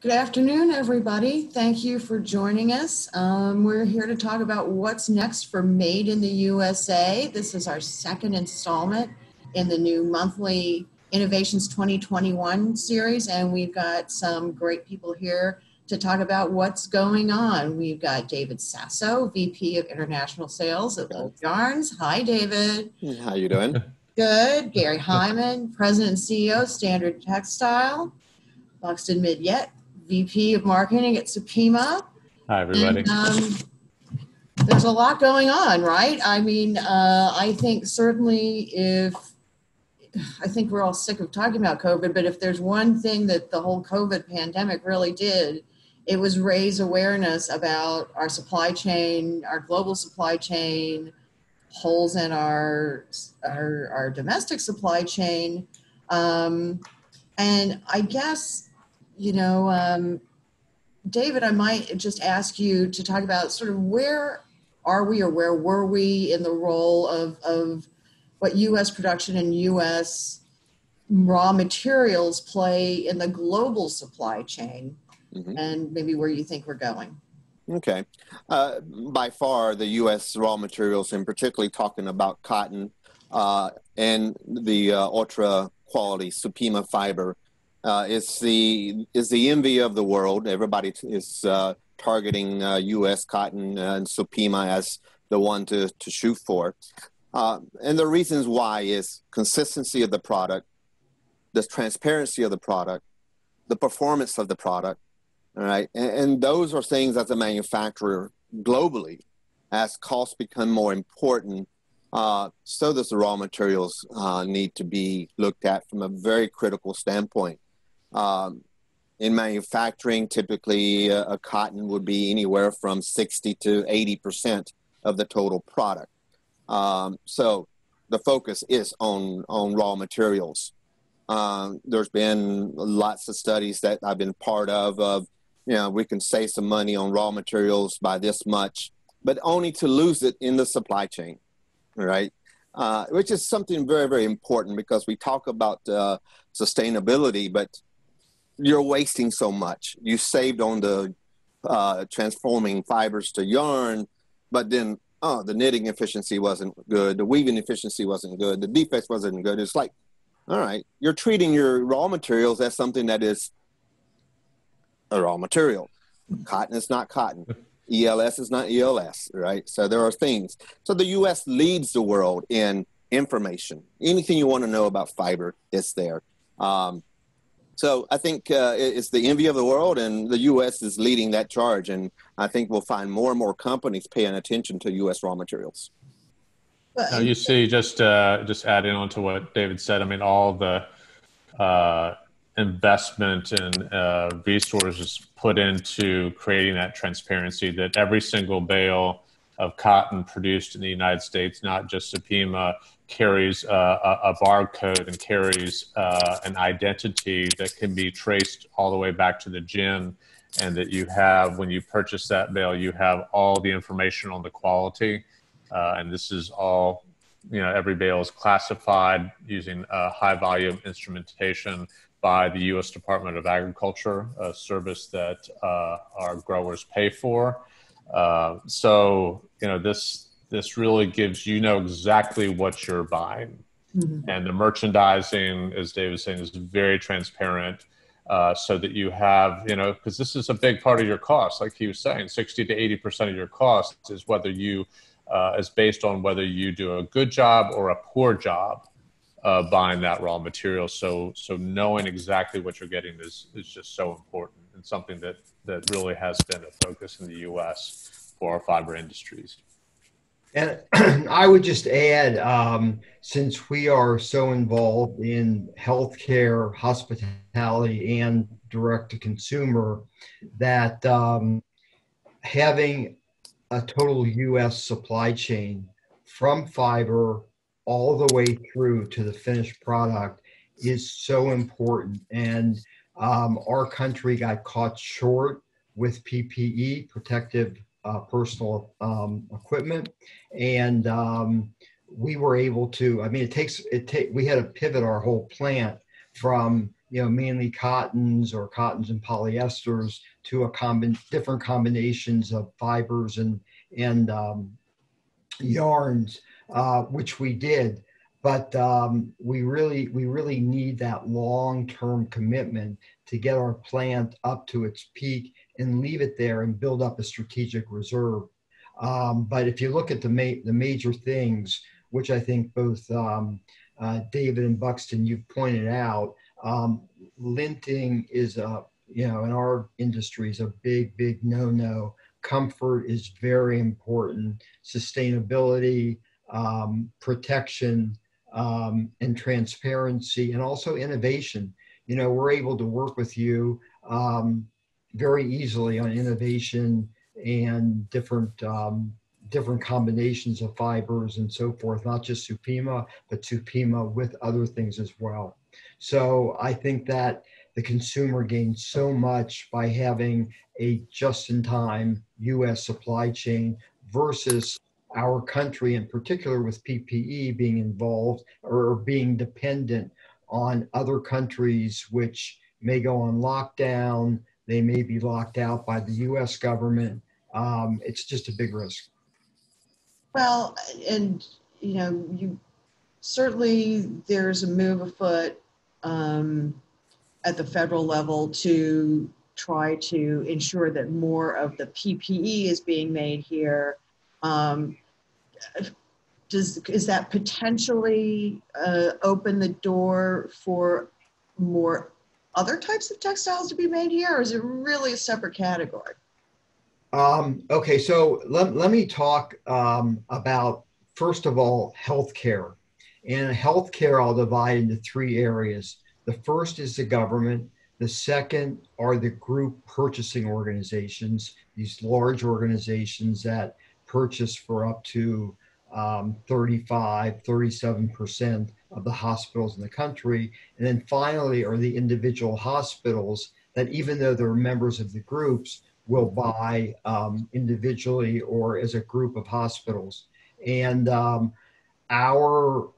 Good afternoon, everybody. Thank you for joining us. We're here to talk about what's next for Made in the USA. This is our second installment in the new monthly Innovations 2021 series, and we've got some great people here to talk about what's going on. We've got David Sasso, VP of International Sales at Old Yarns. Hi, David. How you doing? Good. Gary Heiman, President and CEO, Standard Textile. Buxton Midyette, VP of Marketing at SUPIMA. Hi, everybody. And, there's a lot going on, right? I mean, I think certainly I think we're all sick of talking about COVID, but if there's one thing that the whole COVID pandemic really did, it was raise awareness about our supply chain, our global supply chain, holes in our domestic supply chain. And I guess, David, I might just ask you to talk about sort of where are we or where were we in the role of what U.S. production and U.S. raw materials play in the global supply chain, and maybe where you think we're going. Okay. By far, the U.S. raw materials, and particularly talking about cotton and the ultra quality SUPIMA fiber, is the envy of the world. Everybody is targeting U.S. cotton and SUPIMA as the one to shoot for. And the reasons why is consistency of the product, the transparency of the product, the performance of the product, all right? And those are things as a manufacturer globally, as costs become more important, so does the raw materials need to be looked at from a very critical standpoint. In manufacturing, typically a cotton would be anywhere from 60 to 80% of the total product. So the focus is on raw materials. There's been lots of studies that I've been part of, we can save some money on raw materials by this much, but only to lose it in the supply chain, right? Which is something very, very important because we talk about sustainability, but you're wasting so much. You saved on the transforming fibers to yarn, but then the knitting efficiency wasn't good, the weaving efficiency wasn't good, the defects wasn't good. It's like, all right, you're treating your raw materials as something that is a raw material. Cotton is not cotton. ELS is not ELS, right? So there are things. So the U.S. leads the world in information. Anything you want to know about fiber is there. So I think it's the envy of the world, and the U.S. is leading that charge. And I think we'll find more and more companies paying attention to U.S. raw materials. Now you see, just adding on to what David said, I mean, all the investment and resources put into creating that transparency, that every single bale of cotton produced in the United States, not just SUPIMA, carries a barcode and carries an identity that can be traced all the way back to the gin, and that you have, when you purchase that bale, you have all the information on the quality. And this is all, every bale is classified using high volume instrumentation by the U.S. Department of Agriculture, a service that our growers pay for. So, this really gives exactly what you're buying. Mm-hmm. And the merchandising, as Dave was saying, is very transparent, so that you have, because this is a big part of your cost. Like he was saying, 60 to 80% of your cost is is based on whether you do a good job or a poor job buying that raw material. So knowing exactly what you're getting is just so important, and something that really has been a focus in the U.S. for our fiber industries. And I would just add, since we are so involved in healthcare, hospitality, and direct-to-consumer, that having a total U.S. supply chain from fiber all the way through to the finished product is so important. And our country got caught short with PPE, protective personal equipment, and we were able to. I mean, we had to pivot our whole plant from mainly cottons or cottons and polyesters to different combinations of fibers and yarns, which we did. But we really need that long-term commitment to get our plant up to its peak and leave it there and build up a strategic reserve. But if you look at the major things, which I think both David and Buxton, you've pointed out, linting is in our industry is a big no-no. Comfort is very important. Sustainability, protection, and transparency, and also innovation. We're able to work with you very easily on innovation and different combinations of fibers and so forth, not just SUPIMA, but SUPIMA with other things as well. So I think that the consumer gains so much by having a just-in-time U.S. supply chain versus our country, in particular with PPE being involved or being dependent on other countries which may go on lockdown. They may be locked out by the U.S. government. It's just a big risk. Well, and you certainly there's a move afoot at the federal level to try to ensure that more of the PPE is being made here. Is that potentially open the door for more other types of textiles to be made here, or is it really a separate category? Okay, so let me talk about, first of all, healthcare. And healthcare I'll divide into three areas. The first is the government. The second are the group purchasing organizations, these large organizations that purchase for up to 37% of the hospitals in the country. And then finally are the individual hospitals that, even though they're members of the groups, will buy individually or as a group of hospitals. And our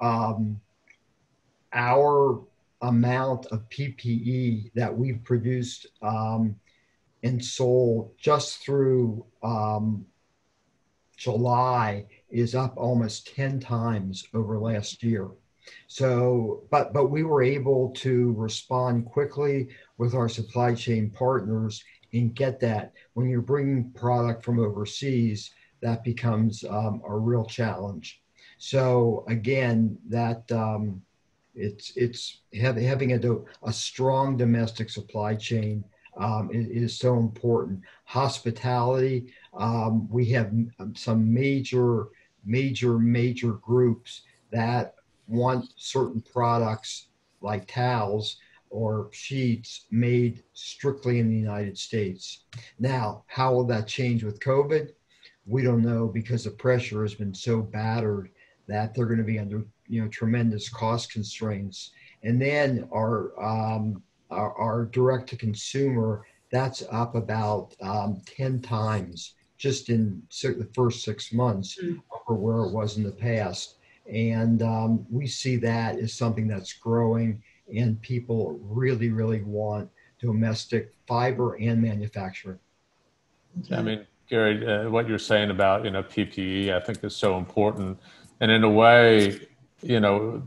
amount of PPE that we've produced and sold just through July is up almost 10 times over last year. So, but we were able to respond quickly with our supply chain partners and get that. When you're bringing product from overseas, that becomes a real challenge. So again, that it's having a strong domestic supply chain is so important. Hospitality, we have some major groups that want certain products like towels or sheets made strictly in the United States. Now, how will that change with COVID? We don't know, because the pressure has been so battered that they're going to be under tremendous cost constraints. And then our direct to consumer, that's up about 10 times just in the first 6 months over where it was in the past. And we see that as something that's growing, and people really want domestic fiber and manufacturing. I mean, Gary, what you're saying about PPE, I think is so important. And in a way, you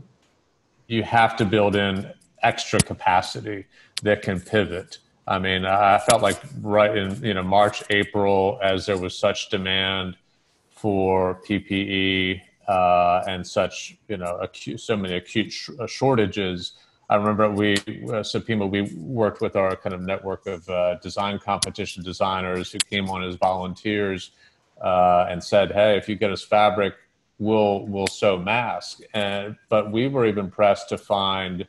have to build in extra capacity that can pivot. I mean, I felt like right in March, April, as there was such demand for PPE and such so many acute shortages. I remember SUPIMA, we worked with our kind of network of design competition designers who came on as volunteers and said, hey, if you get us fabric, we'll sew masks. But we were even pressed to find,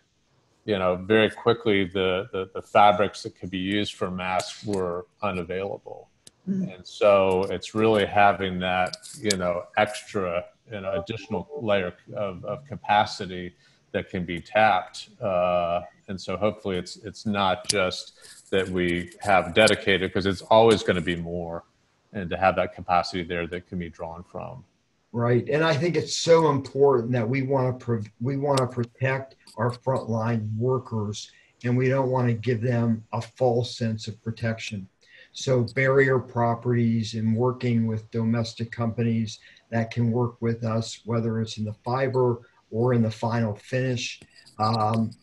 very quickly the fabrics that could be used for masks were unavailable. And so it's really having that, extra, additional layer of capacity that can be tapped. And so hopefully it's not just that we have dedicated, because it's always going to be more, and to have that capacity there that can be drawn from. Right. And I think it's so important that we want to protect our frontline workers and we don't want to give them a false sense of protection. So barrier properties and working with domestic companies that can work with us, whether it's in the fiber or in the final finish, we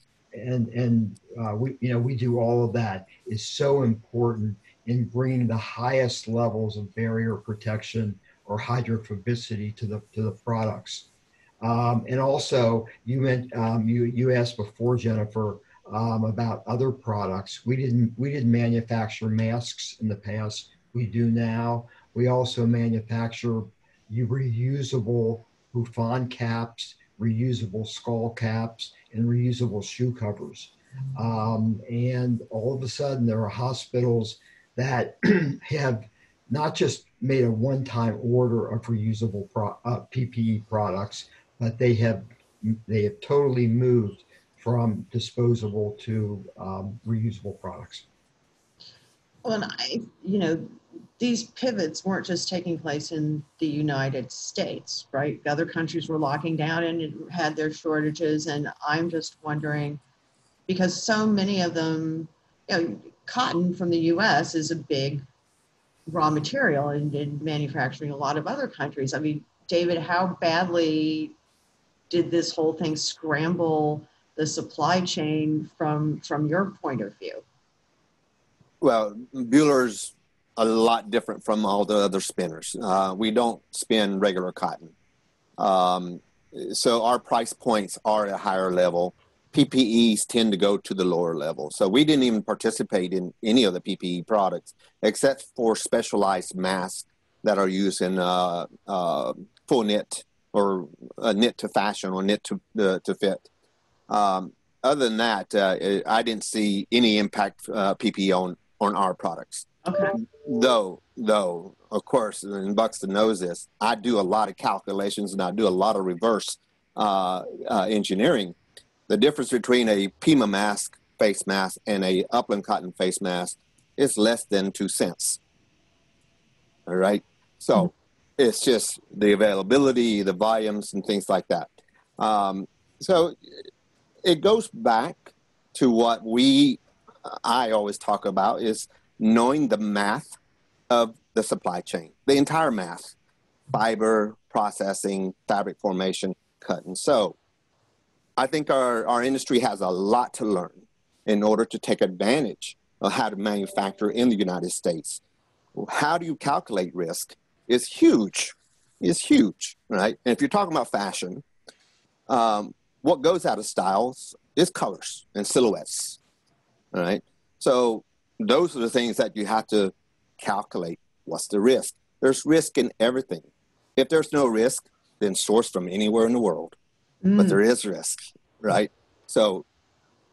do all of that, is so important in bringing the highest levels of barrier protection or hydrophobicity to the products. And also, you asked before, Jennifer, about other products. We didn't manufacture masks in the past. We do now. We also manufacture reusable bouffant caps, reusable skull caps, and reusable shoe covers. And all of a sudden, there are hospitals that have not just made a one-time order of reusable PPE products, but they have totally moved from disposable to reusable products. Well, and these pivots weren't just taking place in the United States, right? Other countries were locking down and had their shortages. And I'm just wondering, because so many of them, cotton from the US is a big raw material in manufacturing a lot of other countries. I mean, David, how badly did this whole thing scramble the supply chain from your point of view? Well, Buhler's a lot different from all the other spinners. We don't spin regular cotton. So our price points are at a higher level. PPEs tend to go to the lower level. So we didn't even participate in any of the PPE products except for specialized masks that are used in full knit or knit to fashion or knit to fit. Other than that, I didn't see any impact PPE on our products. Okay. Though, of course, and Buxton knows this, I do a lot of calculations and I do a lot of reverse engineering. The difference between a Pima mask, face mask, and a upland cotton face mask is less than 2 cents. All right? So it's just the availability, the volumes, and things like that. So it goes back to what I always talk about is knowing the math of the supply chain, the entire math, fiber, processing, fabric formation, cut and sew. I think our industry has a lot to learn in order to take advantage of how to manufacture in the United States. How do you calculate risk is huge. It's huge, right? And if you're talking about fashion, what goes out of styles is colors and silhouettes, all right? So those are the things that you have to calculate. What's the risk? There's risk in everything. If there's no risk, then source from anywhere in the world. But there is risk, right? So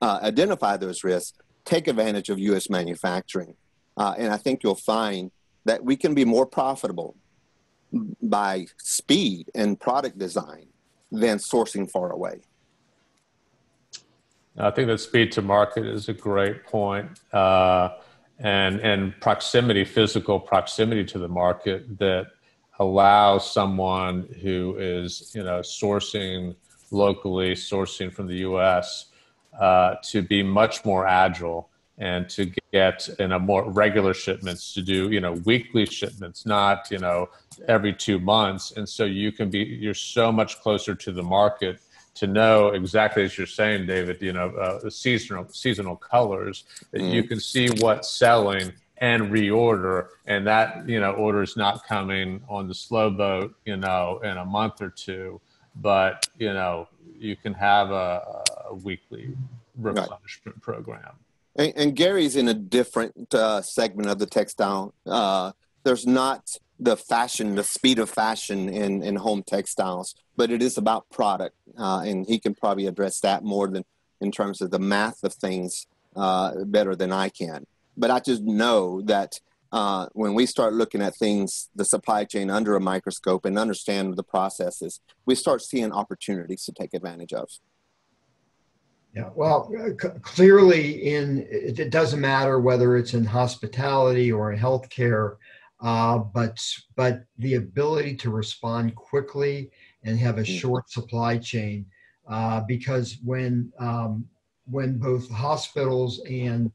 identify those risks, take advantage of U.S. manufacturing. And I think you'll find that we can be more profitable by speed and product design than sourcing far away. I think that speed to market is a great point. And proximity, physical proximity to the market that allows someone who is, sourcing locally, sourcing from the U.S. To be much more agile and to get in a more regular shipments, to do, weekly shipments, not, every 2 months. And so you're so much closer to the market to know exactly, as you're saying, David, the seasonal colors, that you can see what's selling and reorder, and that, order is not coming on the slow boat, in a month or two, but, you can have a weekly replenishment program. And Gary's in a different segment of the textile. There's not the fashion, the speed of fashion in home textiles, but it is about product. And he can probably address that more than in terms of the math of things better than I can. But I just know that when we start looking at things, the supply chain under a microscope and understand the processes, we start seeing opportunities to take advantage of. Yeah, well, clearly it doesn't matter whether it's in hospitality or in healthcare, but the ability to respond quickly and have a short supply chain, because when when both hospitals and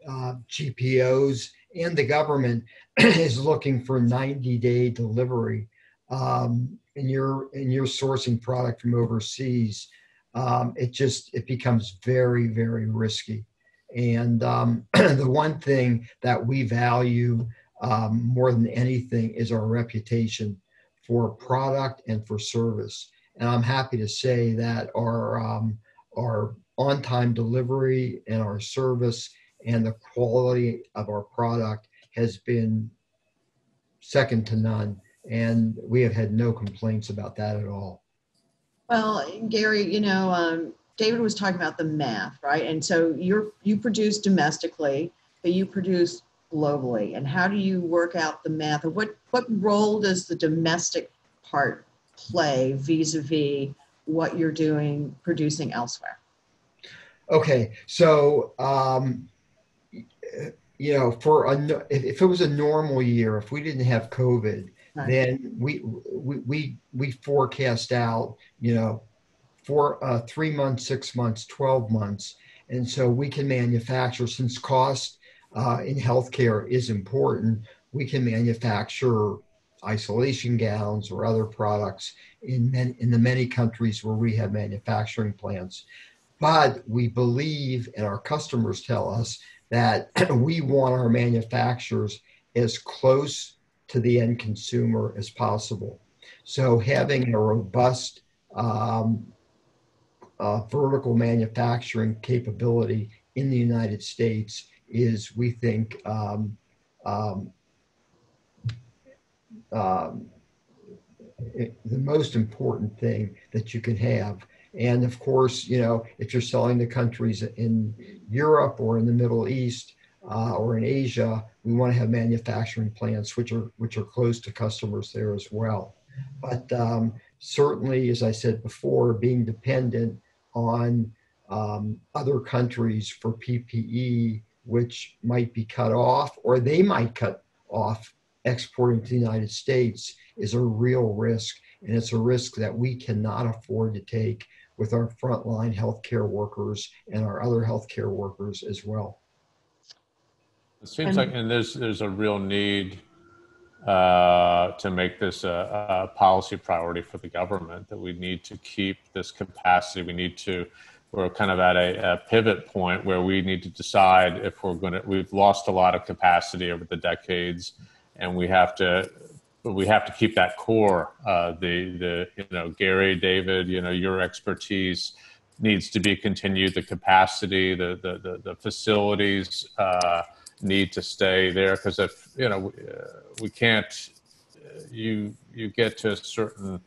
GPOs and the government is looking for 90-day delivery, and you're sourcing product from overseas, it becomes very, very risky. And the one thing that we value more than anything is our reputation for product and for service. And I'm happy to say that our on-time delivery and our service and the quality of our product has been second to none. And we have had no complaints about that at all. Well, Gary, David was talking about the math, right? And so you produce domestically, but you produce globally. And how do you work out the math? Or what role does the domestic part play vis-a-vis what you're doing, producing elsewhere? Okay, so if it was a normal year, if we didn't have COVID, right, then we forecast out, for 3 months, 6 months, 12 months, and so we can manufacture, since cost in healthcare is important. We can manufacture isolation gowns or other products in the many countries where we have manufacturing plants. But we believe, and our customers tell us, that we want our manufacturers as close to the end consumer as possible. So having a robust vertical manufacturing capability in the United States is, we think, the most important thing that you can have. And of course, if you're selling to countries in Europe or in the Middle East or in Asia, we want to have manufacturing plants which are close to customers there as well. But certainly, as I said before, being dependent on other countries for PPE, which might be cut off, or they might cut off exporting to the United States, is a real risk. And it's a risk that we cannot afford to take with our frontline healthcare workers and our other healthcare workers as well. It seems like, and there's a real need to make this a policy priority for the government, that we need to keep this capacity. We're kind of at a pivot point where we need to decide if we've lost a lot of capacity over the decades, and we have to keep that core. Gary, David, your expertise needs to be continued. The capacity, the facilities need to stay there, because if we can't, you get to a certain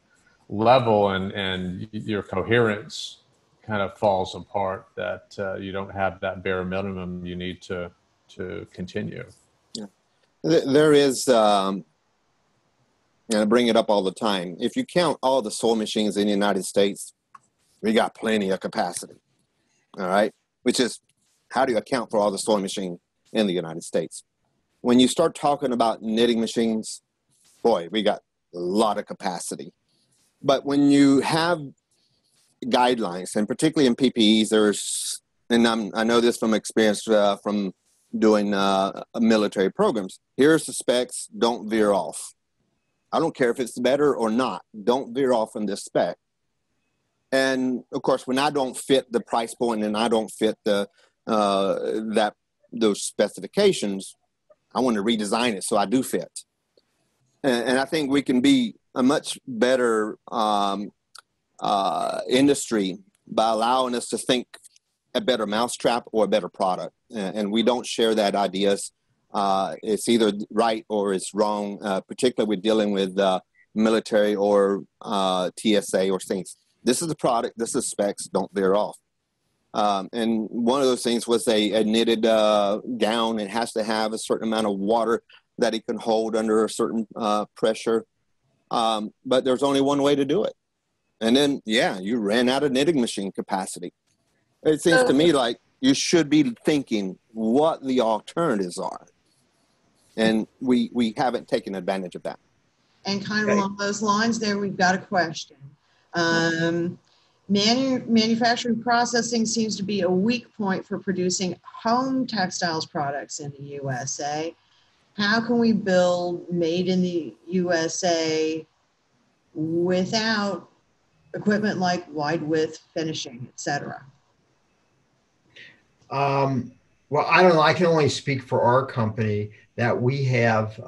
level and your coherence kind of falls apart, that you don't have that bare minimum you need to continue. Yeah. There is. And I bring it up all the time. If you count all the sewing machines in the United States, we got plenty of capacity. All right. Which is, how do you account for all the sewing machines in the United States? When you start talking about knitting machines, boy, we got a lot of capacity. But when you have guidelines, and particularly in PPEs, I know this from experience from doing military programs. Here's the specs, don't veer off. I don't care if it's better or not. Don't veer off from this spec. And of course, when I don't fit the price point and I don't fit those specifications, I want to redesign it so I do fit. And I think we can be a much better industry by allowing us to think a better mousetrap or a better product. And we don't share that ideas. It's either right or it's wrong, particularly with dealing with military or TSA or things. This is the product, this is specs, don't veer off. And one of those things was a knitted gown. It has to have a certain amount of water that it can hold under a certain pressure. But there's only one way to do it. And then, you ran out of knitting machine capacity. It seems to me like you should be thinking what the alternatives are. And we haven't taken advantage of that. And kind of along those lines there, we've got a question. Manufacturing processing seems to be a weak point for producing home textiles products in the USA. How can we build made in the USA without equipment like wide width finishing, et cetera? Well, I don't know. I can only speak for our company that we have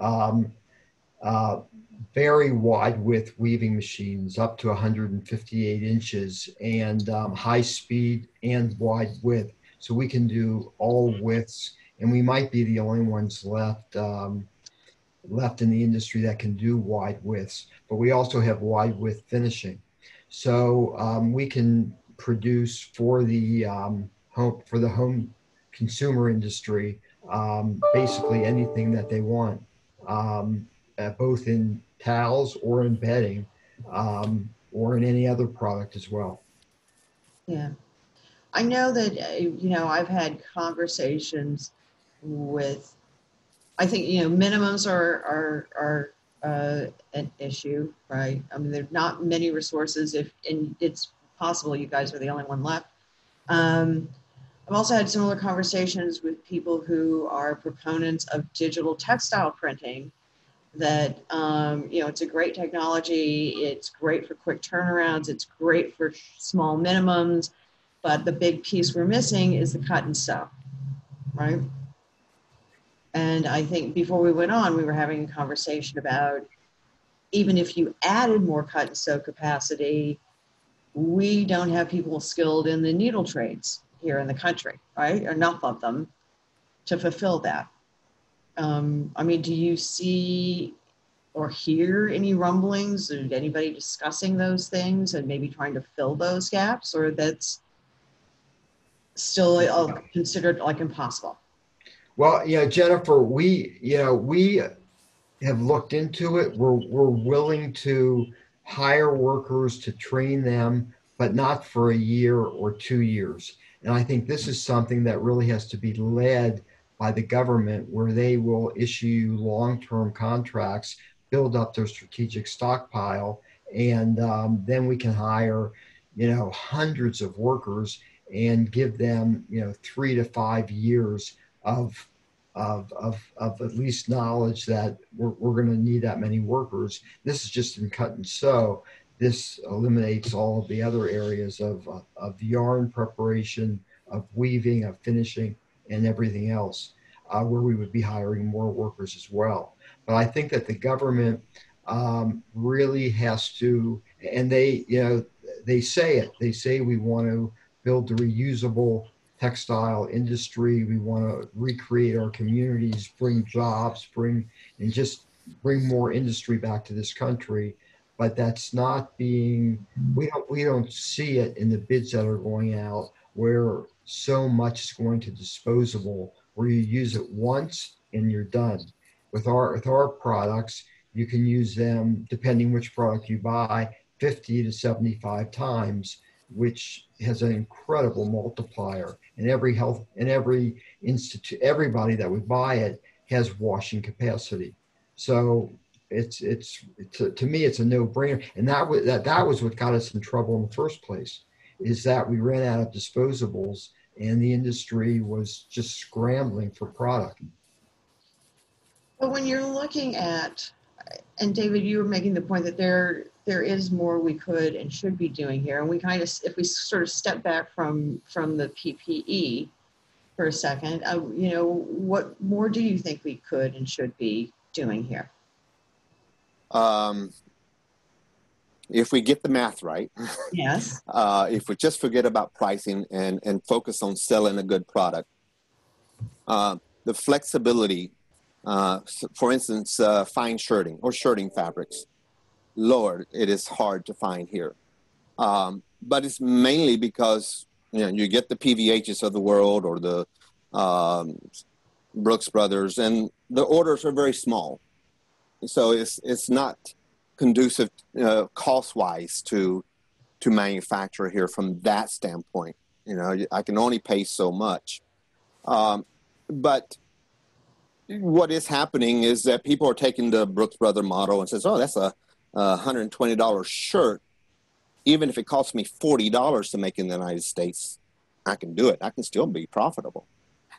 very wide width weaving machines up to 158 inches and high speed and wide width. So we can do all widths, and we might be the only ones left in the industry that can do wide widths. But we also have wide width finishing, so we can produce for the home consumer industry basically anything that they want, both in towels or in bedding, or in any other product as well. Yeah. I know that, I've had conversations with, I think, minimums are an issue, right? I mean, there's not many resources and it's possible you guys are the only one left. I've also had similar conversations with people who are proponents of digital textile printing that, it's a great technology. It's great for quick turnarounds. It's great for small minimums. But the big piece we're missing is the cut and sew, right? And I think before we went on, we were having a conversation about even if you added more cut and sew capacity, we don't have people skilled in the needle trades here in the country, right? Enough of them to fulfill that. Do you see or hear any rumblings? Or anybody discussing those things and maybe trying to fill those gaps, or that's still considered like impossible? Well, Jennifer, we have looked into it. We're willing to hire workers to train them, but not for a year or 2 years. And I think this is something that really has to be led by the government, where they will issue long-term contracts, build up their strategic stockpile, and then we can hire, hundreds of workers and give them, 3 to 5 years of at least knowledge that we're going to need that many workers. This is just in cut and sew. This eliminates all of the other areas of yarn preparation, of weaving, of finishing, and everything else, where we would be hiring more workers as well. But I think that the government really has to, and they say it. They say we want to build a reusable textile industry. We want to recreate our communities, bring jobs, bring more industry back to this country. But that's not being, we don't see it in the bids that are going out, where so much is going to disposable, where you use it once and you're done. With our products, you can use them, depending which product you buy, 50 to 75 times, which has an incredible multiplier. And every institute, everybody that would buy it has washing capacity. So to me, it's a no-brainer. And that was what got us in trouble in the first place, is that we ran out of disposables and the industry was just scrambling for product. But when you're looking at, and David, you were making the point that there is more we could and should be doing here. And we kind of, if we sort of step back from the PPE for a second, what more do you think we could and should be doing here? If we get the math right, yes. If we just forget about pricing and focus on selling a good product, the flexibility, for instance, fine shirting or shirting fabrics, Lord, it is hard to find here. But it's mainly because you get the PVHs of the world or the Brooks Brothers, and the orders are very small, so it's not conducive cost-wise to manufacture here from that standpoint. I can only pay so much. But what is happening is that people are taking the Brooks Brother model and says, oh, that's a $120 shirt. even if it costs me $40 to make in the United States, I can do it. I can still be profitable.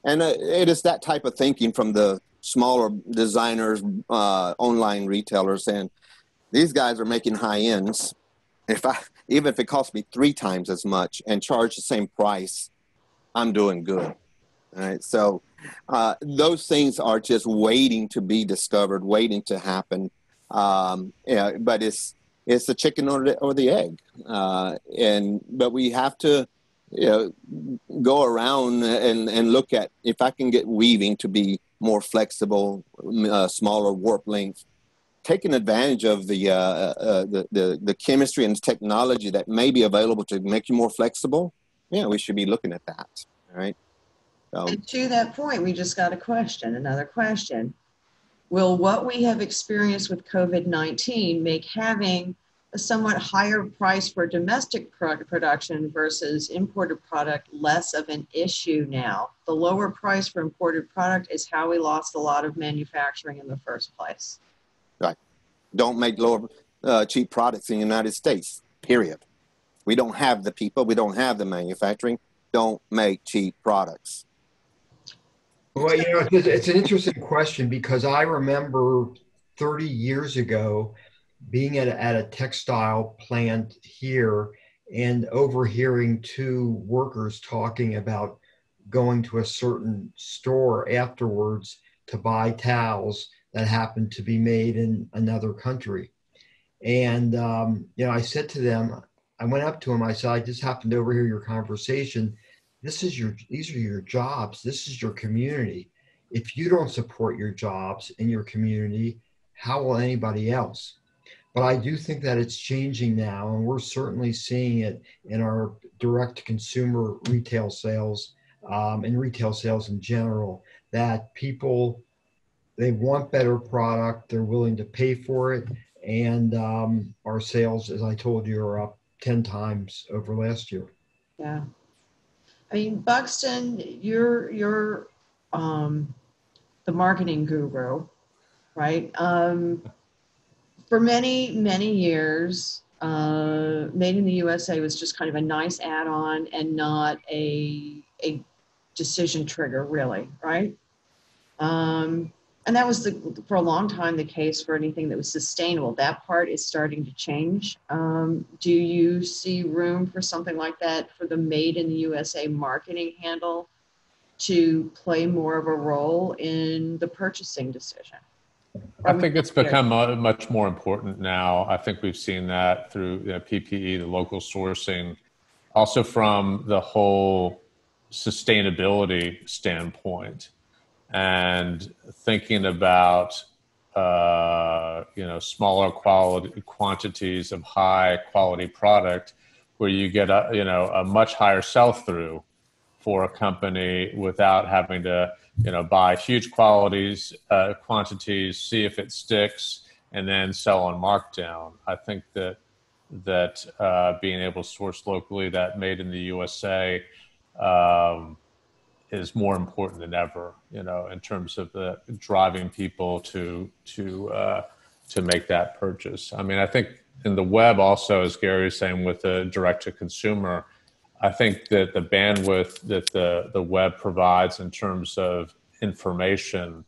And it is that type of thinking from the smaller designers, online retailers, and these guys are making high ends. Even if it costs me 3 times as much and charge the same price, I'm doing good. All right. So those things are just waiting to be discovered, waiting to happen. Yeah, but it's the chicken or the egg. But we have to, go around and look at if I can get weaving to be more flexible, smaller warp length, taking advantage of the chemistry and technology that may be available to make you more flexible. Yeah, we should be looking at that. All right. And to that point, we just got another question. Will what we have experienced with COVID-19 make having a somewhat higher price for domestic production versus imported product less of an issue now? The lower price for imported product is how we lost a lot of manufacturing in the first place. Right. Don't make cheap products in the United States, period. We don't have the people. We don't have the manufacturing. Don't make cheap products. Well, it's an interesting question because I remember 30 years ago being at a textile plant here and overhearing 2 workers talking about going to a certain store afterwards to buy towels that happened to be made in another country. And, I said to them, I went up to them, I said, I just happened to overhear your conversation. These are your jobs. This is your community. If you don't support your jobs in your community, how will anybody else? But I do think that it's changing now, and we're certainly seeing it in our direct-to-consumer retail sales and retail sales in general, that people, they want better product, they're willing to pay for it, and our sales, as I told you, are up 10 times over last year. Yeah. I mean, Buxton, you're the marketing guru, right? For many, many years, Made in the USA was just kind of a nice add-on and not a decision trigger, really, right? And that was for a long time the case for anything that was sustainable. That part is starting to change. Do you see room for something like that for the Made in the USA marketing handle to play more of a role in the purchasing decision? I think it's become much more important now. I think we've seen that through PPE, the local sourcing, also from the whole sustainability standpoint, and thinking about smaller quantities of high quality product, where you get a much higher sell through for a company without having to buy huge quantities, see if it sticks, and then sell on markdown. I think that being able to source locally, that Made in the USA, is more important than ever. In terms of driving people to make that purchase. I mean, I think in the web also, as Gary was saying, with the direct to consumer, I think that the bandwidth that the web provides in terms of information,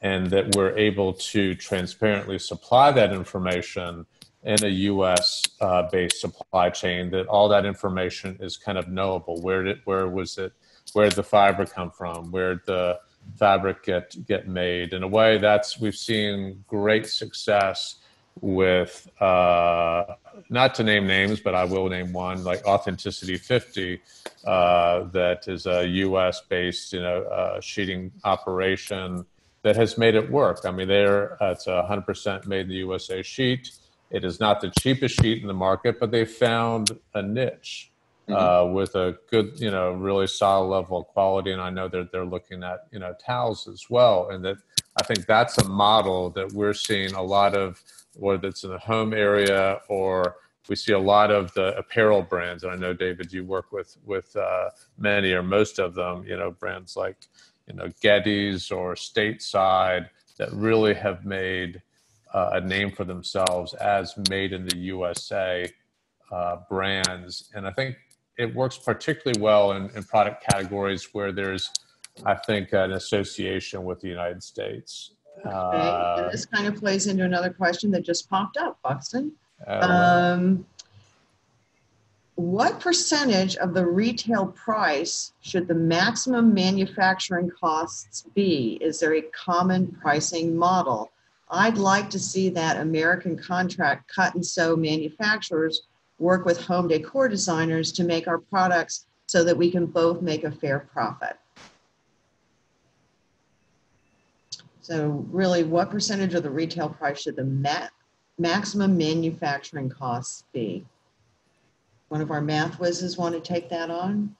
and that we're able to transparently supply that information in a U.S. based supply chain, that all that information is kind of knowable. Where did the fiber come from? Where did the fabric get made? In a way, we've seen great success with, not to name names, but I will name one, like Authenticity 50, that is a U.S.-based, sheeting operation that has made it work. I mean, it's a 100% made in the USA sheet. It is not the cheapest sheet in the market, but they found a niche with a good, really solid level of quality. And I know that they're looking at, towels as well. And that I think that's a model that we're seeing a lot of, whether it's in the home area or we see a lot of the apparel brands. And I know, David, you work with many or most of them, brands like, Getty's or Stateside, that really have made a name for themselves as Made in the USA brands. And I think it works particularly well in product categories where there's, I think, an association with the United States. Okay, and this kind of plays into another question that just popped up, Buxton. What percentage of the retail price should the maximum manufacturing costs be? Is there a common pricing model? I'd like to see that American contract cut and sew manufacturers work with home decor designers to make our products so that we can both make a fair profit. So really, what percentage of the retail price should the maximum manufacturing costs be? One of our math whizzes want to take that on?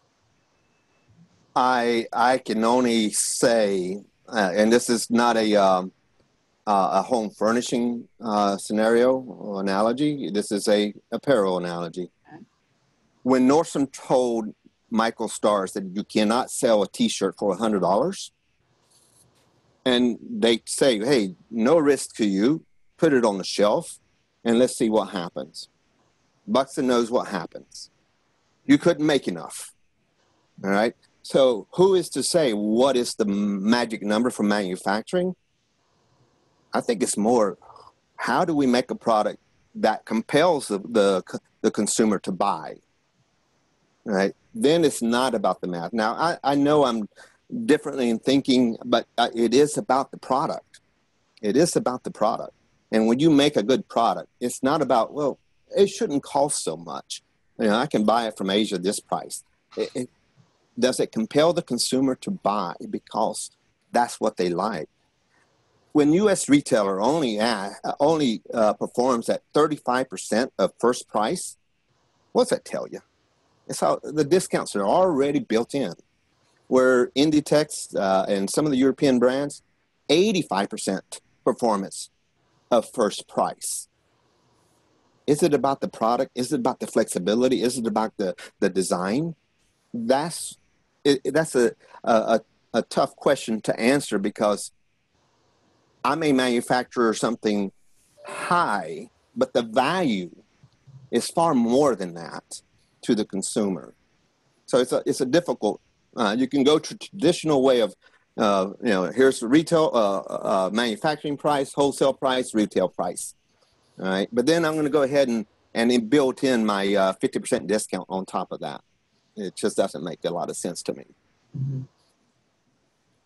I can only say, and this is not a home furnishing scenario or analogy. This is a apparel analogy. Okay. When Nordstrom told Michael Stars that you cannot sell a T-shirt for $100, and they say, "Hey, no risk to you. Put it on the shelf, and let's see what happens." Buxton knows what happens. You couldn't make enough. All right. So who is to say what is the magic number for manufacturing? I think it's more, how do we make a product that compels the consumer to buy? All right. Then it's not about the math. Now, I know I'm differently in thinking, but it is about the product. It is about the product. And when you make a good product, it's not about, well, it shouldn't cost so much. You know, I can buy it from Asia this price. Does it compel the consumer to buy because that's what they like? When U.S. retailer only performs at 35% of first price, what's that tell you? It's how the discounts are already built in. Where Inditex and some of the European brands, 85% performance of first price. Is it about the product? Is it about the flexibility? Is it about the design? That's a tough question to answer, because I may manufacture something high, but the value is far more than that to the consumer. So it's a difficult. You can go to traditional way of, here's the retail manufacturing price, wholesale price, retail price. All right, but then I'm going to go ahead and build in my 50% discount on top of that. It just doesn't make a lot of sense to me.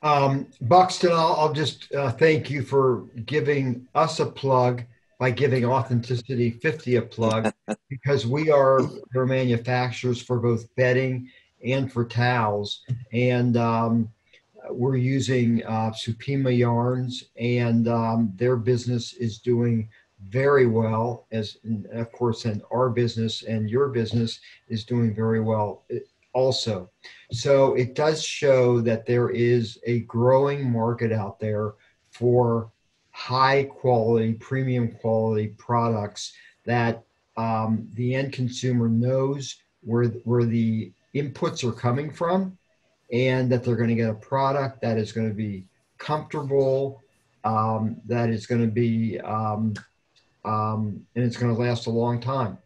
Mm-hmm. Buxton, I'll just thank you for giving us a plug by giving Authenticity 50 a plug, because we are their manufacturers for both bedding and for towels. And we're using SUPIMA yarns, and their business is doing very well, as of course, and our business and your business is doing very well also. So it does show that there is a growing market out there for high quality, premium quality products that the end consumer knows where the inputs are coming from, and that they're going to get a product that is going to be comfortable, that is going to be and it's going to last a long time.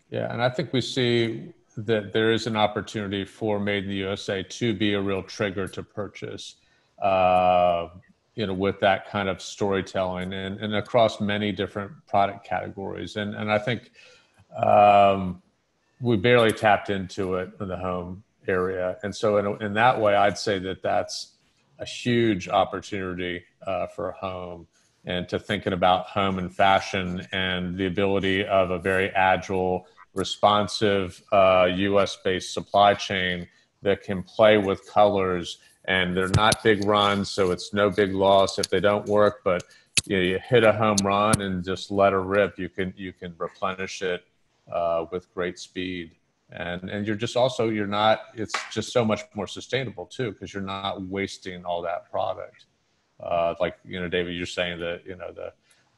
Yeah, and I think we see that there is an opportunity for Made in the USA to be a real trigger to purchase, with that kind of storytelling and across many different product categories. And I think we barely tapped into it in the home area. And so in that way, I'd say that that's a huge opportunity for home, and to thinking about home and fashion and the ability of a very agile, responsive US-based supply chain that can play with colors, and they're not big runs, so it's no big loss if they don't work, but you hit a home run and just let her rip. You can replenish it with great speed. And you're just also, it's just so much more sustainable too, because you're not wasting all that product. David, you're saying that,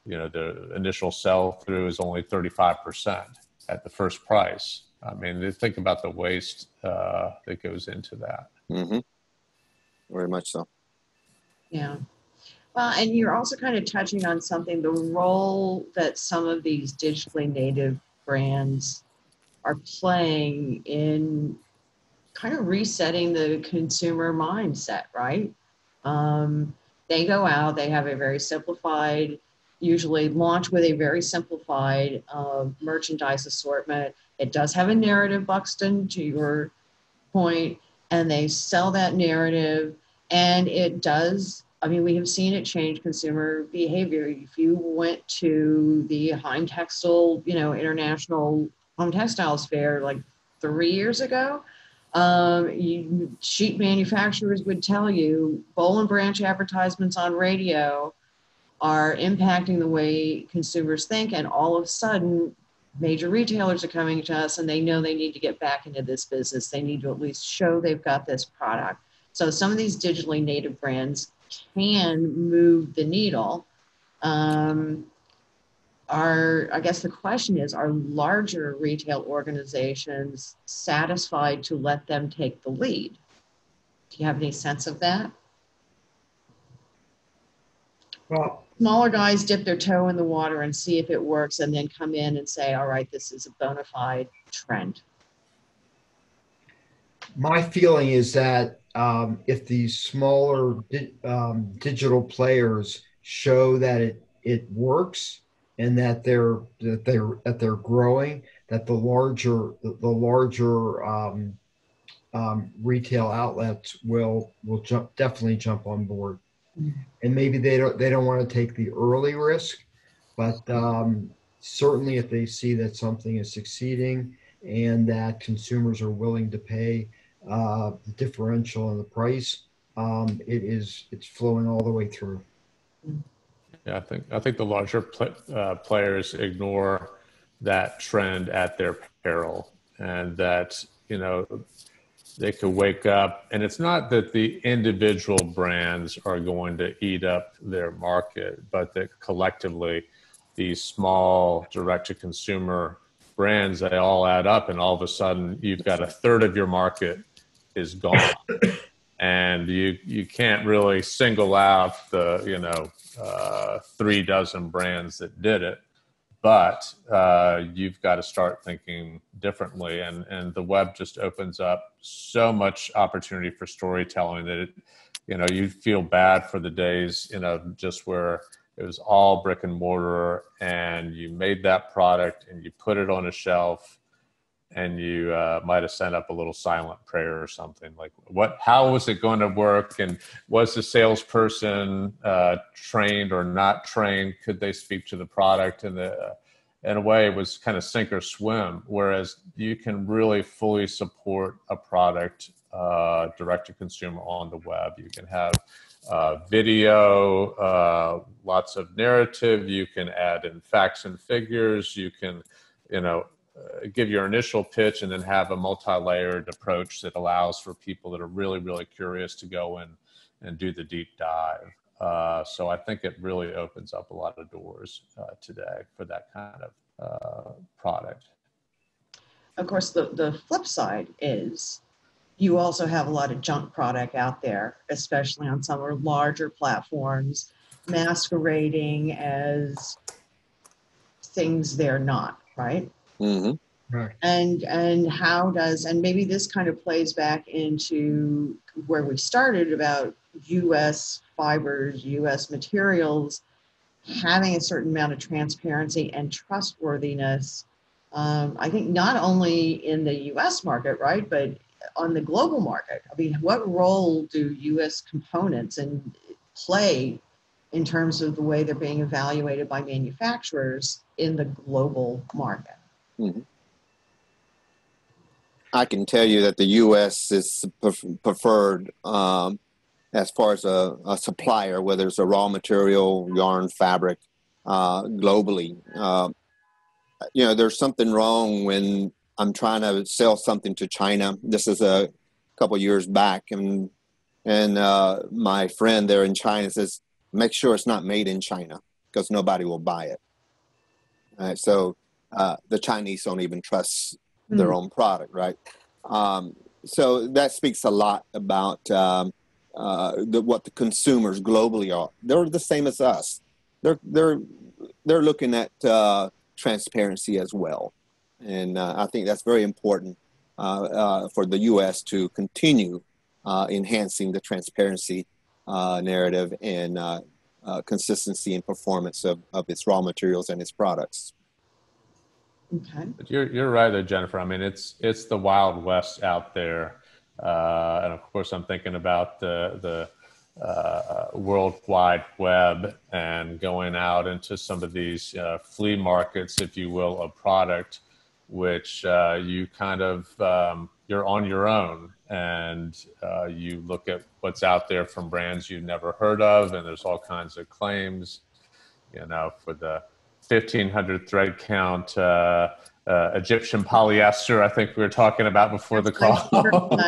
the initial sell through is only 35% at the first price. I mean, think about the waste that goes into that. Mm-hmm. Very much so. Yeah. Well, and you're also kind of touching on something, the role that some of these digitally native brands are playing in kind of resetting the consumer mindset, right? They go out, they have a very simplified, usually launch with a very simplified merchandise assortment. It does have a narrative, Buxton, to your point, and they sell that narrative, and it does. I mean, we have seen it change consumer behavior. If you went to the Home Textile, International Home Textiles Fair like 3 years ago, sheet manufacturers would tell you Boll and Branch advertisements on radio are impacting the way consumers think, and all of a sudden major retailers are coming to us and they know they need to get back into this business. They need to at least show they've got this product. So some of these digitally native brands can move the needle. I guess the question is, are larger retail organizations satisfied to let them take the lead? Do you have any sense of that? Well, smaller guys dip their toe in the water and see if it works, and then come in and say, all right, this is a bona fide trend. my feeling is that if these smaller digital players show that it works and that they're growing, that the larger retail outlets will definitely jump on board. And maybe they don't want to take the early risk, but certainly if they see that something is succeeding and that consumers are willing to pay the differential in the price, it's flowing all the way through. Yeah, I think the larger players ignore that trend at their peril, and that they could wake up, and it's not that the individual brands are going to eat up their market, but that collectively these small direct-to-consumer brands, they all add up, and all of a sudden you've got a third of your market is gone. And you can't really single out the 3 dozen brands that did it, but you've got to start thinking differently. And the web just opens up so much opportunity for storytelling that you feel bad for the days just where it was all brick and mortar, and you made that product and you put it on a shelf, and you might have sent up a little silent prayer or something like, how was it going to work? And was the salesperson trained or not trained? Could they speak to the product? And in a way, it was kind of sink or swim, whereas you can really fully support a product direct to consumer on the web. You can have video, lots of narrative. You can add in facts and figures. You can, give your initial pitch and then have a multi-layered approach that allows for people that are really, really curious to go in and do the deep dive. So I think it really opens up a lot of doors today for that kind of product. Of course, the flip side is you also have a lot of junk product out there, especially on some of our larger platforms, masquerading as things they're not, right? Mm-hmm. Right. And how does, and maybe this kind of plays back into where we started about U.S. fibers, U.S. materials, having a certain amount of transparency and trustworthiness. I think not only in the U.S. market, right, but on the global market. I mean, what role do U.S. components play in terms of the way they're being evaluated by manufacturers in the global market? Mm-hmm. I can tell you that the U.S. is preferred as far as a supplier, whether it's a raw material, yarn, fabric, globally. There's something wrong when I'm trying to sell something to China. This is a couple of years back, and my friend there in China says, make sure it's not made in China because nobody will buy it. All right, so the Chinese don't even trust their own product, right? So that speaks a lot about what the consumers globally are. They're the same as us. They're looking at transparency as well. And I think that's very important for the U.S. to continue enhancing the transparency narrative and consistency and performance of its raw materials and its products. Okay. But you're right there, Jennifer. I mean, it's the Wild West out there, and of course, I'm thinking about the World Wide Web and going out into some of these flea markets, if you will, of product, which you kind of you're on your own, and you look at what's out there from brands you've never heard of, and there's all kinds of claims, you know, for the 1,500 thread count Egyptian polyester, I think we were talking about before the call.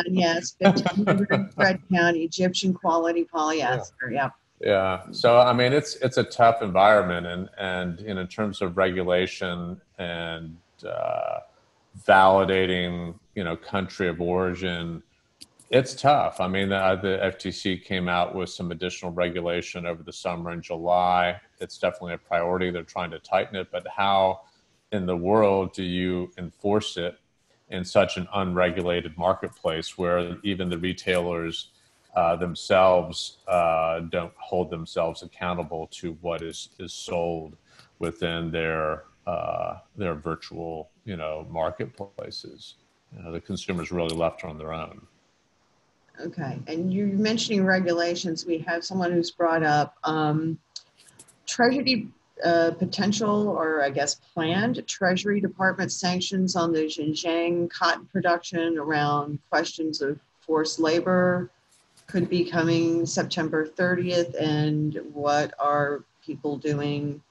Yes, 1,500 thread count Egyptian quality polyester. Yeah. Yeah. So I mean, it's a tough environment, and in terms of regulation and validating, you know, country of origin, it's tough. I mean, the FTC came out with some additional regulation over the summer in July. It's definitely a priority. They're trying to tighten it, but how in the world do you enforce it in such an unregulated marketplace where even the retailers themselves don't hold themselves accountable to what is sold within their virtual, you know, marketplaces? You know, the consumer's really left on their own. Okay. And you're mentioning regulations. We have someone who's brought up Treasury potential, or I guess planned Treasury Department sanctions on the Xinjiang cotton production around questions of forced labor could be coming September 30th. And what are people doing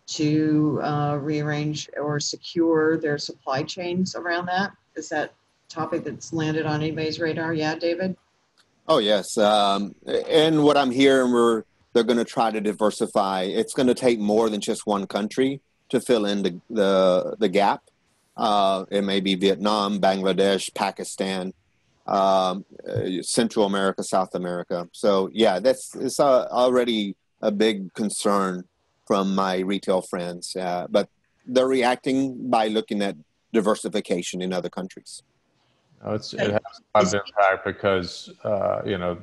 to rearrange or secure their supply chains around that? Is that a topic that's landed on anybody's radar? Yeah, David? Oh, yes. And what I'm hearing, they're going to try to diversify. It's going to take more than just one country to fill in the gap. It may be Vietnam, Bangladesh, Pakistan, Central America, South America. So, yeah, it's already a big concern from my retail friends. But they're reacting by looking at diversification in other countries. It has a lot of impact because, you know,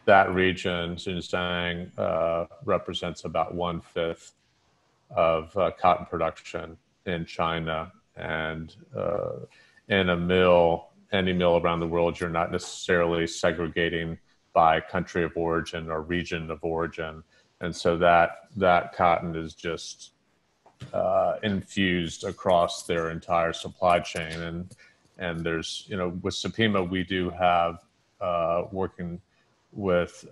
that region, Xinjiang, represents about 1/5 of cotton production in China. And in a mill, any mill around the world, you're not necessarily segregating by country of origin or region of origin. And so that cotton is just infused across their entire supply chain. And there's, you know, with SUPIMA, we do have working with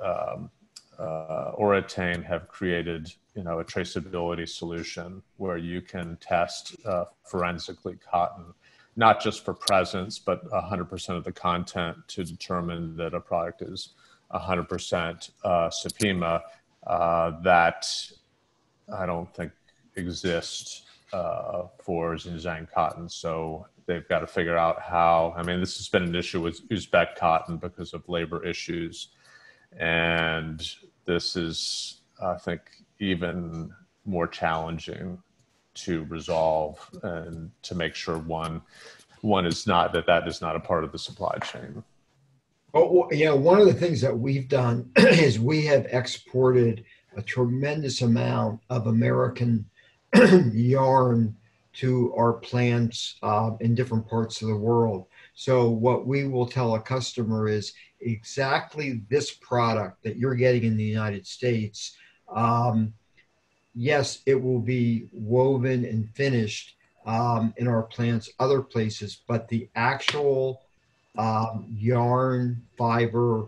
Oratane have created, you know, a traceability solution where you can test forensically cotton, not just for presence, but 100% of the content to determine that a product is 100% SUPIMA. That I don't think exists for Xinjiang cotton. So they've got to figure out how. I mean, this has been an issue with Uzbek cotton because of labor issues. And this is, I think, even more challenging to resolve and to make sure one is not, that is not a part of the supply chain. Well, yeah, one of the things that we've done is we have exported a tremendous amount of American yarn to our plants in different parts of the world. So what we will tell a customer is exactly this product that you're getting in the United States. Yes, it will be woven and finished in our plants other places, but the actual yarn, fiber,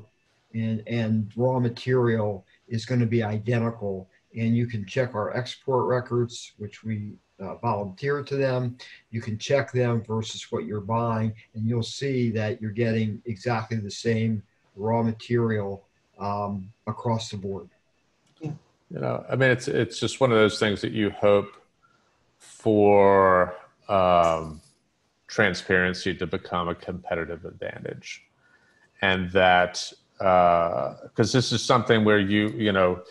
and raw material is going to be identical. And you can check our export records, which we volunteer to them. You can check them versus what you're buying, and you'll see that you're getting exactly the same raw material across the board. Yeah. You know, I mean, it's just one of those things that you hope for transparency to become a competitive advantage, and that because this is something where you know,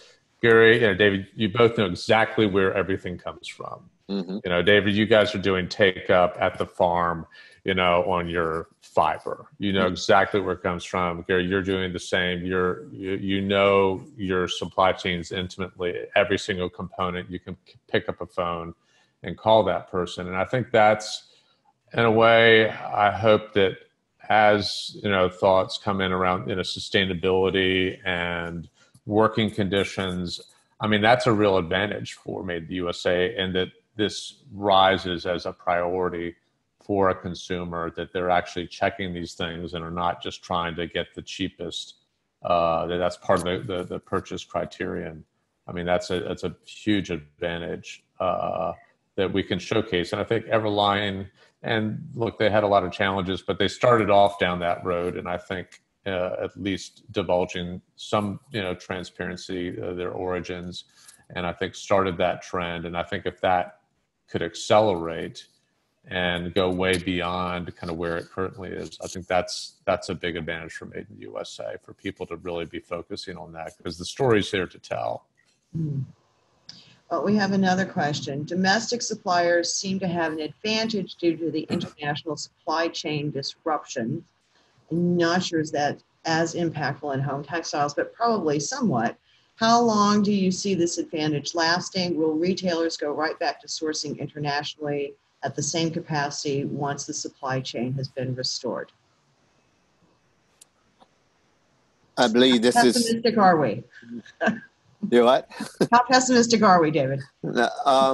Gary, you know, David, you both know exactly where everything comes from. Mm-hmm. You know, David, you guys are doing take up at the farm, you know, on your fiber. You know exactly where it comes from. Gary, you're doing the same. You know your supply chains intimately, every single component. You can pick up a phone and call that person. And I think that's, in a way, I hope that as, you know, thoughts come in around, you know, sustainability and working conditions, I mean, that's a real advantage for Made in the USA, and that this rises as a priority for a consumer, that they're actually checking these things and are not just trying to get the cheapest. That's part of the purchase criterion. I mean, that's a huge advantage that we can showcase. And I think Everline, and look, they had a lot of challenges, but they started off down that road. And I think at least divulging some, you know, transparency, their origins, and I think started that trend. And I think if that could accelerate and go way beyond kind of where it currently is, I think that's a big advantage for Made in the USA, for people to really be focusing on that, because the story's here to tell. Well, we have another question. Domestic suppliers seem to have an advantage due to the international supply chain disruptions. I'm not sure is that as impactful in home textiles, but probably somewhat. How long do you see this advantage lasting? Will retailers go right back to sourcing internationally at the same capacity once the supply chain has been restored? I believe this How is. pessimistic are we? You what? How pessimistic are we, David? I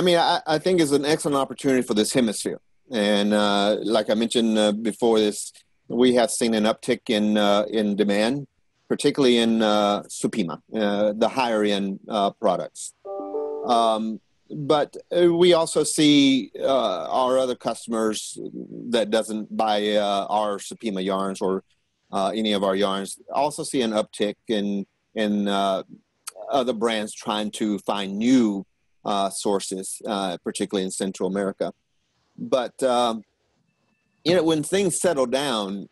mean, I think it's an excellent opportunity for this hemisphere. And like I mentioned before this, we have seen an uptick in demand, particularly in SUPIMA, the higher end products. But we also see our other customers that doesn't buy our SUPIMA yarns or any of our yarns also see an uptick in other brands trying to find new sources, particularly in Central America. But you know, when things settle down,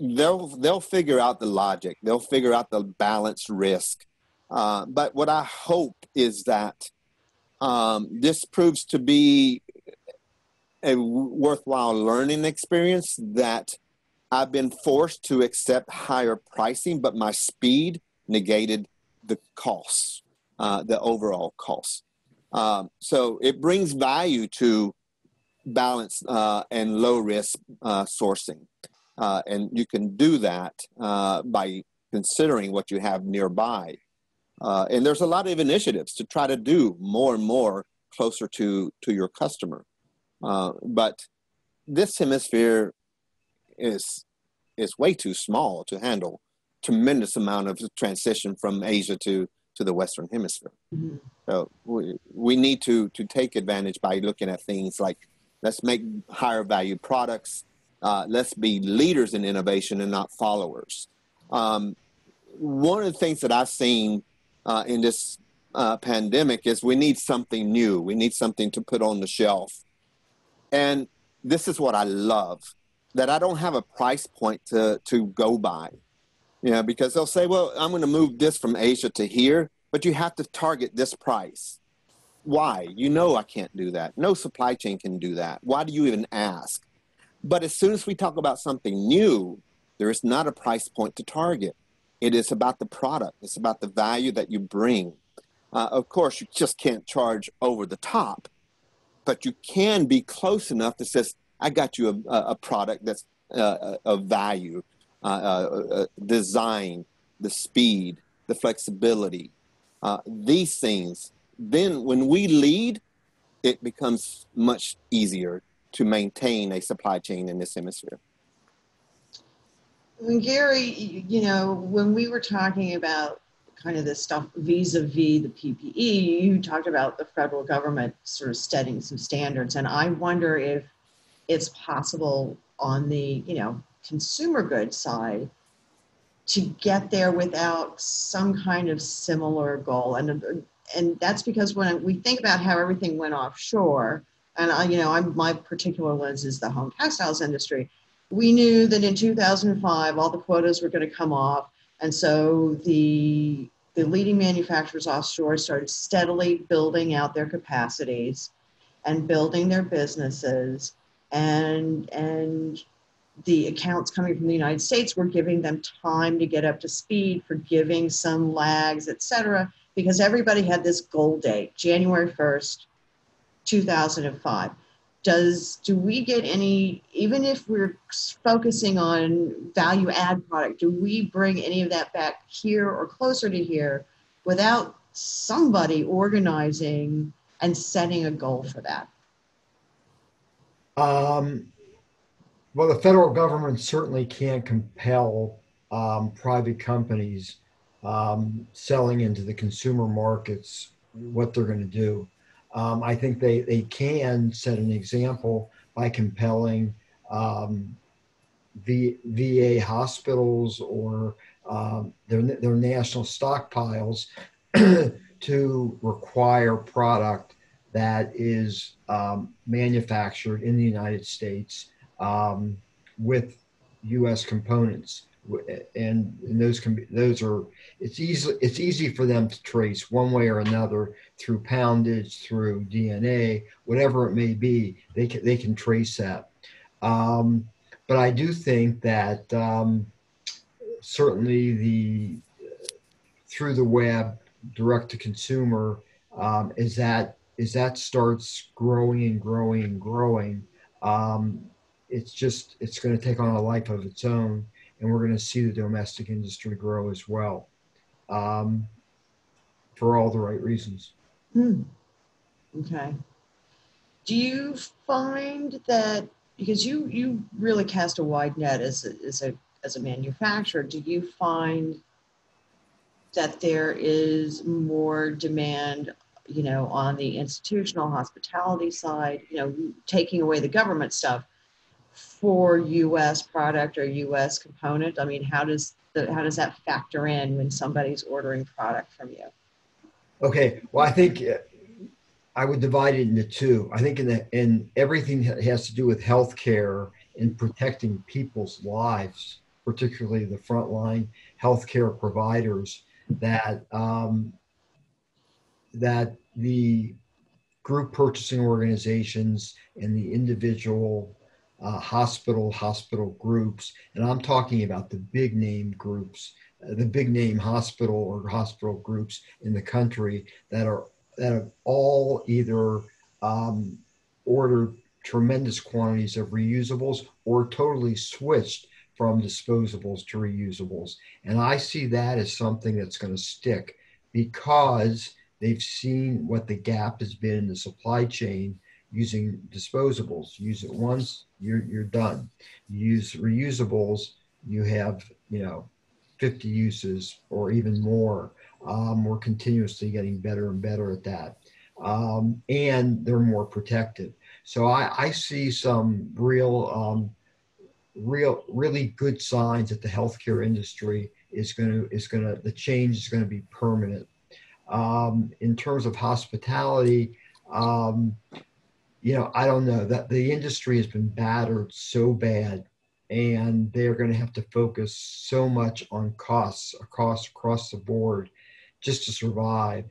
they'll figure out the logic. They'll figure out the balanced risk. But what I hope is that this proves to be a worthwhile learning experience, that I've been forced to accept higher pricing, but my speed negated the costs, the overall costs. So it brings value to balance and low risk sourcing. And you can do that by considering what you have nearby. And there's a lot of initiatives to try to do more and more closer to your customer. But this hemisphere is way too small to handle tremendous amount of transition from Asia to the Western Hemisphere. Mm-hmm. So we need to take advantage by looking at things like, let's make higher value products. Let's be leaders in innovation and not followers. One of the things that I've seen in this pandemic is we need something new. We need something to put on the shelf. And this is what I love, that I don't have a price point to go by. You know, because they'll say, well, I'm going to move this from Asia to here, but you have to target this price. Why? You know I can't do that. No supply chain can do that. Why do you even ask? But as soon as we talk about something new, there is not a price point to target. It is about the product. It's about the value that you bring. Of course, you just can't charge over the top, but you can be close enough that says, I got you a product that's of value, design, the speed, the flexibility, these things. Then when we lead, it becomes much easier to maintain a supply chain in this hemisphere. And Gary, you know, when we were talking about kind of this stuff vis-a-vis the PPE, you talked about the federal government sort of setting some standards. And I wonder if it's possible on the, you know, consumer goods side to get there without some kind of similar goal. And that's because when we think about how everything went offshore, and my particular lens is the home textiles industry, we knew that in 2005, all the quotas were going to come off. And so the the leading manufacturers offshore started steadily building out their capacities and building their businesses, and the accounts coming from the United States were giving them time to get up to speed, forgiving some lags, et cetera, because everybody had this goal date, January 1st, 2005. Do we get any, even if we're focusing on value add product, do we bring any of that back here or closer to here without somebody organizing and setting a goal for that? Well, the federal government certainly can't compel private companies selling into the consumer markets what they're going to do. I think they can set an example by compelling VA hospitals or their national stockpiles to require product that is manufactured in the United States with U.S. components, and those are it's easy for them to trace one way or another through poundage, through DNA, whatever it may be. They can trace that. But I do think that certainly through the web, direct to consumer, as that starts growing and growing and growing, it's going to take on a life of its own, and we're going to see the domestic industry grow as well, for all the right reasons. Okay. Do you find that, because you really cast a wide net as a manufacturer, do you find that there is more demand, on the institutional hospitality side, taking away the government stuff, for U.S. product or U.S. component? I mean, how does that factor in when somebody's ordering product from you? Okay, well, I think I would divide it into two. I think in everything that has to do with healthcare and protecting people's lives, particularly the frontline healthcare providers, that the group purchasing organizations and the individual hospital groups, and I'm talking about the big name groups, the big name hospital or hospital groups in the country that have all either ordered tremendous quantities of reusables or totally switched from disposables to reusables. And I see that as something that's going to stick because they've seen what the gap has been in the supply chain using disposables. Use it once, you're done. You use reusables, you have 50 uses or even more. We're continuously getting better and better at that, and they're more protected. So I see some really good signs that the healthcare industry the change is going to be permanent. In terms of hospitality, I don't know, that the industry has been battered so bad, and they're going to have to focus so much on costs across the board just to survive.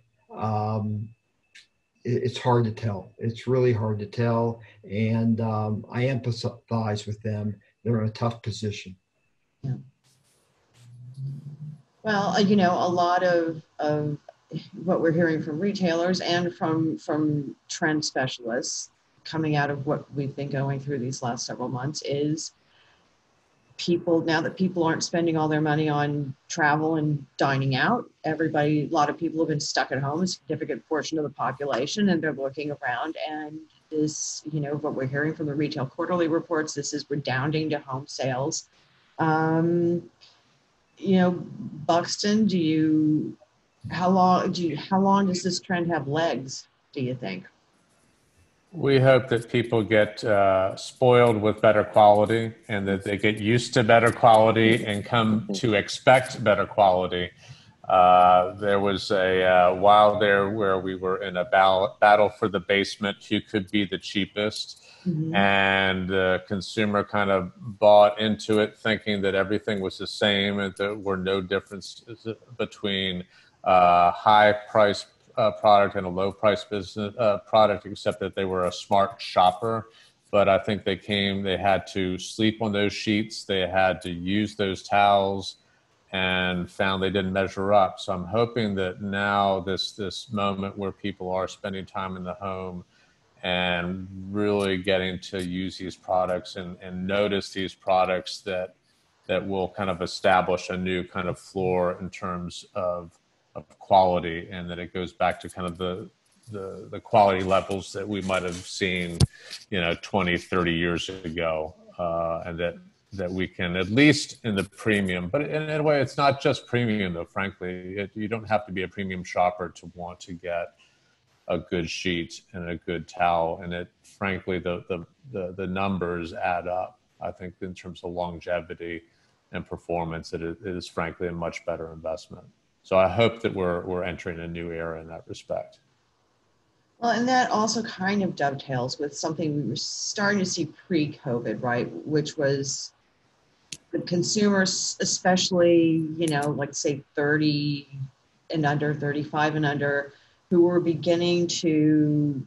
It's hard to tell. It's really hard to tell. And I empathize with them. They're in a tough position. Yeah. Well, a lot of what we're hearing from retailers and from trend specialists coming out of what we've been going through these last several months is now that people aren't spending all their money on travel and dining out, a lot of people have been stuck at home, a significant portion of the population, and they're looking around, and this, what we're hearing from the retail quarterly reports, this is redounding to home sales. Buxton, how long does this trend have legs, do you think? We hope that people get spoiled with better quality, and that they get used to better quality and come to expect better quality. There was a while there where we were in a battle for the basement, who could be the cheapest. Mm-hmm. And the consumer kind of bought into it, thinking that everything was the same and there were no differences between high price product and a low price business product, except that they were a smart shopper. But I think they had to sleep on those sheets. They had to use those towels and found they didn't measure up. So I'm hoping that now this moment where people are spending time in the home and really getting to use these products and notice these products that will kind of establish a new kind of floor in terms of quality, and that it goes back to kind of the quality levels that we might have seen, 20, 30 years ago, and that we can, at least in the premium, but in a way, it's not just premium though, frankly. You don't have to be a premium shopper to want to get a good sheet and a good towel. And frankly, the numbers add up. I think in terms of longevity and performance, it is frankly a much better investment. So I hope that we're entering a new era in that respect. Well, and that also kind of dovetails with something we were starting to see pre-COVID, right? Which was the consumers, especially, like say 30 and under, 35 and under, who were beginning to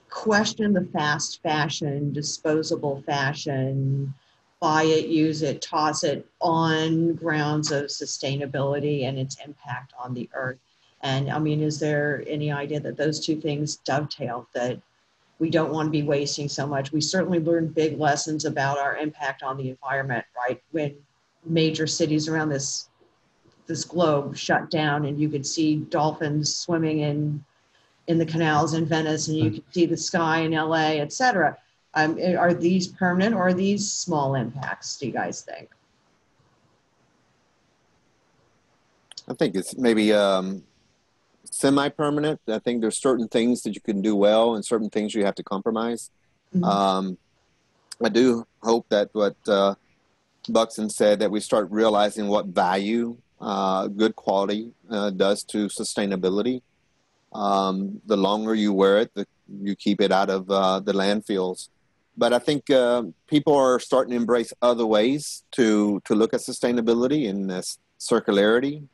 question the fast fashion, disposable fashion, buy it, use it, toss it, on grounds of sustainability and its impact on the earth. And I mean, is there any idea that those two things dovetail, that we don't want to be wasting so much? We certainly learned big lessons about our impact on the environment, right? When major cities around this globe shut down and you could see dolphins swimming in the canals in Venice, and you could see the sky in LA, et cetera. Are these permanent, or are these small impacts, do you guys think? I think it's maybe semi-permanent. I think there's certain things that you can do well and certain things you have to compromise. Mm-hmm. I do hope that what Buxton said, that we start realizing what value good quality does to sustainability. The longer you wear it, you keep it out of the landfills. But I think people are starting to embrace other ways to look at sustainability and circularity,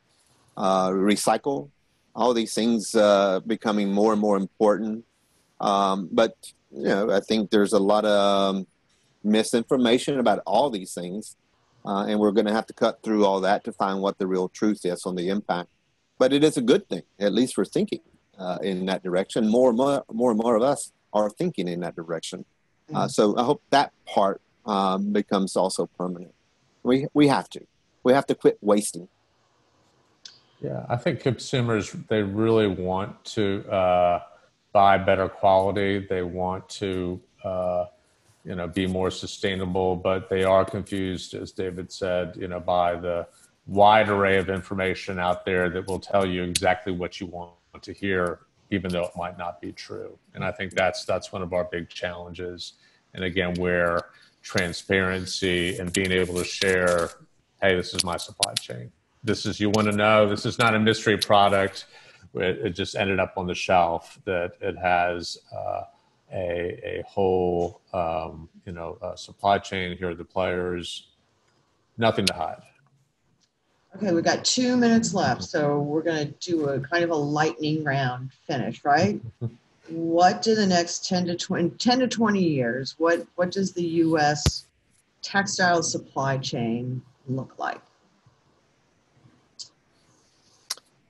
recycle. All these things becoming more and more important. But I think there's a lot of misinformation about all these things. And we're going to have to cut through all that to find what the real truth is on the impact. But it is a good thing. At least we're thinking in that direction. More and more of us are thinking in that direction. So I hope that part becomes also permanent. We have to. We have to quit wasting. Yeah, I think consumers, they really want to buy better quality. They want to be more sustainable, but they are confused, as David said, by the wide array of information out there that will tell you exactly what you want to hear, even though it might not be true. And I think that's one of our big challenges. And again, where transparency and being able to share, hey, this is my supply chain. You want to know, this is not a mystery product. It just ended up on the shelf, that it has a whole, supply chain. Here are the players, nothing to hide. Okay, we've got 2 minutes left, so we're going to do a kind of a lightning round finish, right? What do the next 10 to 20 years, what does the U.S. textile supply chain look like?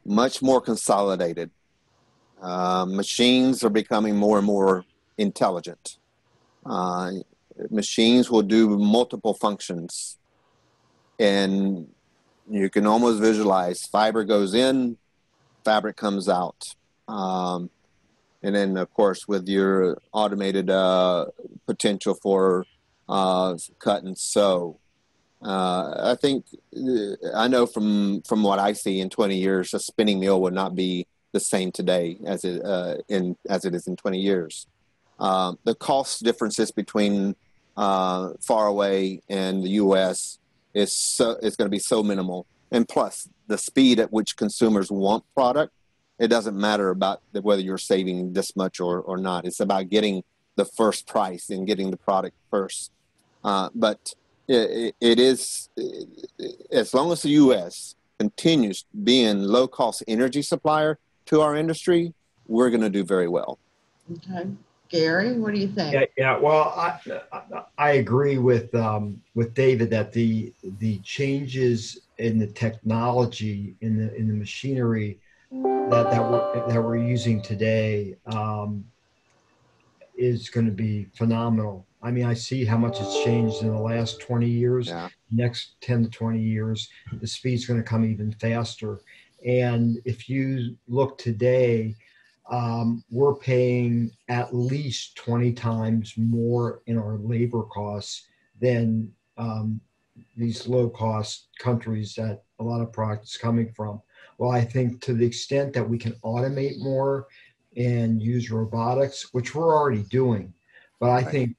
Much more consolidated. Machines are becoming more and more intelligent. Machines will do multiple functions, and you can almost visualize fiber goes in, fabric comes out. And then, of course, with your automated potential for cut and sew. I think, I know from what I see in 20 years, a spinning mill would not be the same today as it is in 20 years. The cost differences between far away and the U.S. is going to be so minimal. And plus, the speed at which consumers want product, it doesn't matter about whether you're saving this much or not. It's about getting the first price and getting the product first. But it is, as long as the U.S. continues being low-cost energy supplier to our industry, we're going to do very well. Okay. Gary, what do you think? Yeah. Well, I agree with David that the changes in the technology in the machinery that we're using today is going to be phenomenal. I mean, I see how much it's changed in the last 20 years. Yeah. Next 10 to 20 years, the speed's going to come even faster. And if you look today, we're paying at least 20 times more in our labor costs than these low-cost countries that a lot of products coming from. Well, I think to the extent that we can automate more and use robotics, which we're already doing, but I think,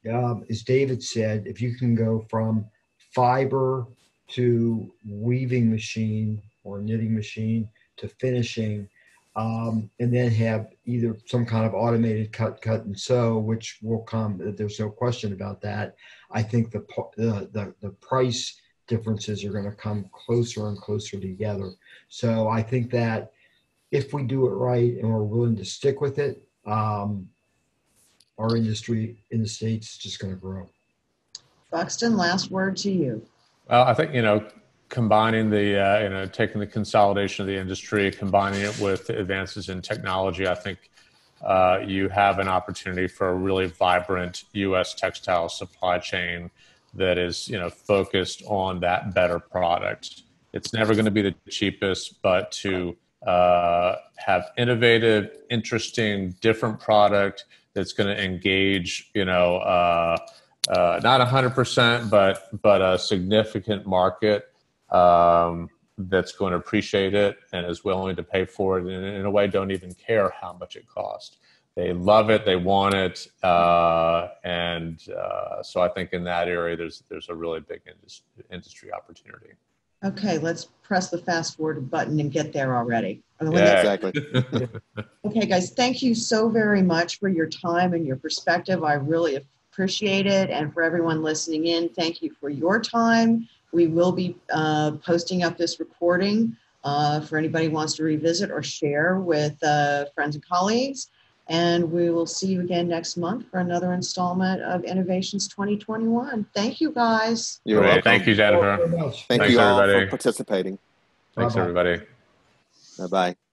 as David said, if you can go from fiber to weaving machine or knitting machine to finishing, and then have either some kind of automated cut and sew, which will come. There's no question about that. I think the price differences are going to come closer and closer together. So I think that if we do it right and we're willing to stick with it, our industry in the States is just going to grow. Buxton, last word to you. Well, I think, combining the, taking the consolidation of the industry, combining it with advances in technology, I think you have an opportunity for a really vibrant U.S. textile supply chain that is, focused on that better product. It's never going to be the cheapest, but to have innovative, interesting, different product that's going to engage, not 100%, but a significant market that's going to appreciate it and is willing to pay for it, and in a way don't even care how much it costs. They love it, they want it, so I think in that area there's a really big industry opportunity. Okay, let's press the fast forward button and get there already. Yeah, exactly. Okay, guys, thank you so very much for your time and your perspective. I really appreciate it. And for everyone listening in, thank you for your time. We will be posting up this recording for anybody who wants to revisit or share with friends and colleagues. And we will see you again next month for another installment of Innovations 2021. Thank you, guys. You're welcome. Thank you, Jennifer. Thank you all for participating. Thanks, everybody. Bye-bye.